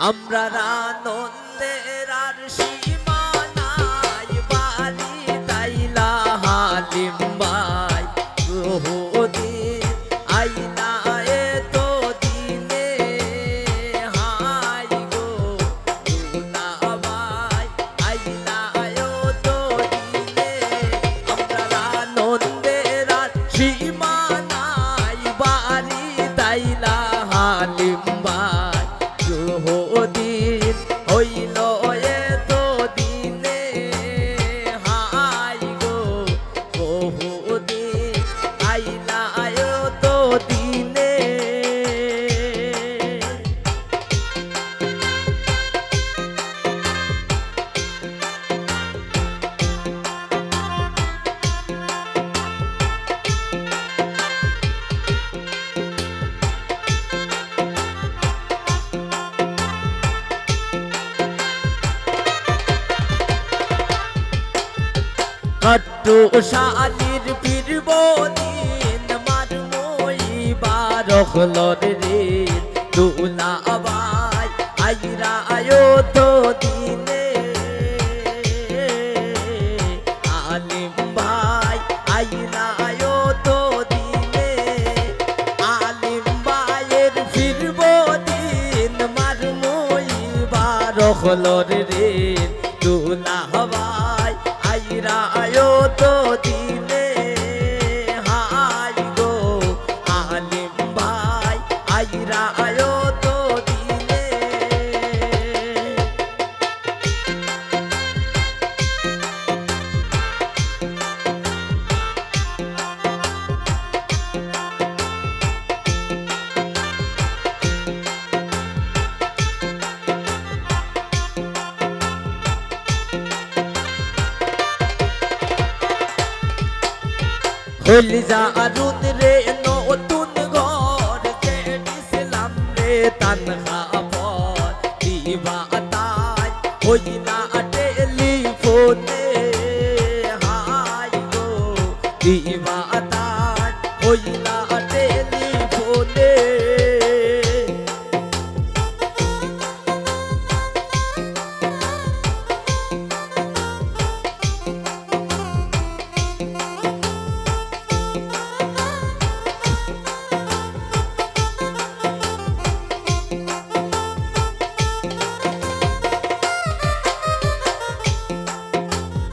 আমরা আনন্দের আর সীমা নাই বাড়ি তাইলা হালিম ভাই বহুদিন আইনা এতো দিনে হাই গো না ভাই আইনা এতো দিনে আমরা আনন্দের আর সীমা নাই বাড়ি তাইলা হালিম ভাই বহুদিন হইল এতো দিনে হাই গো বহুদিন আইলা এতো দিনে কট্টু শালির ফিরব দিন মারমই বারহলর রে দুলা আবাই আইরা আয়ো তো দিনে আলিম ভাই আইরা আয়ো তো দিনে আলিম ভাইয়ের ফিরব দিন মারমই বারহলর রে দুলা আবাই আইরা আয়ো তো দিনে হাই গো আলিম ভাই আইরা আয়ো তো দিনে হইল যা আরুন রে নতুন ঘর ছেড়েছিলাম রে তানহা পর দিবা তাই হই না টেলিফোনে হাই গো দিবা তাই হই না টেলিফোনে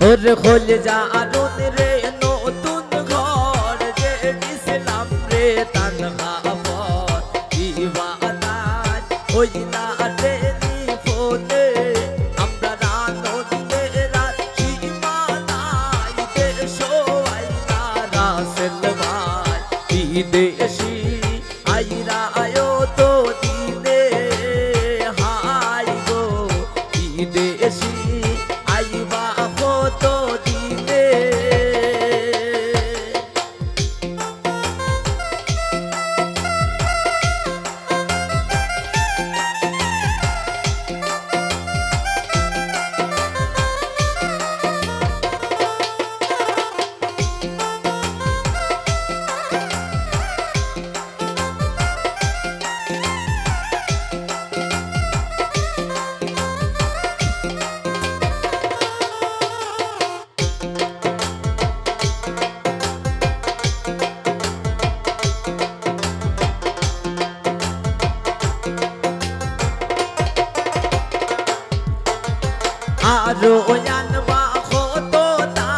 ওর খোল যা আরুন রে নতুন ঘর ছেড়েছিলাম রে তানহা পর দিবা তাই হই না টেলিফোনে আমরা আনন্দের আর সীমা নাই দেশ আইনা রাসেল ভাই বিদেশি আইরা আয়ো তো দিনে হাই গো বিদেশি আইবা তো দিনে আরো আনবা হতো না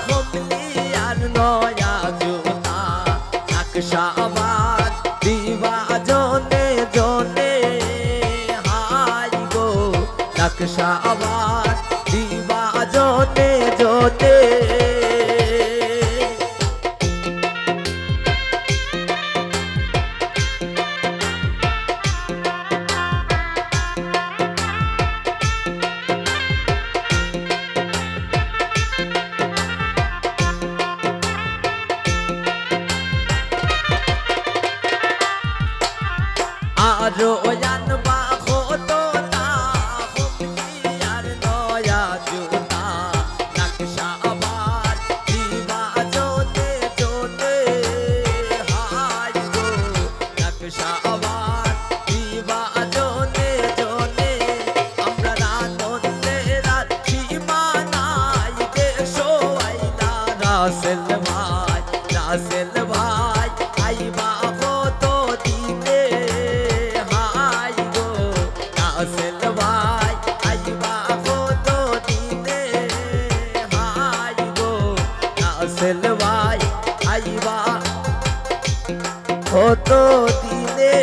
হমলি আর নয়া জোতা নকশাবাদ দিবা জনে জনে হাই গো নকশাবাদ দিবা জনে জনে আরো আনবা হতো না হমলি আর নয়া জোতা নকশা রাসেল ভাই আইবা কত দিনে হাই গো রাসেল ভাই আইবা কত দিনে হাই গো রাসেল ভাই আইবা কত দিনে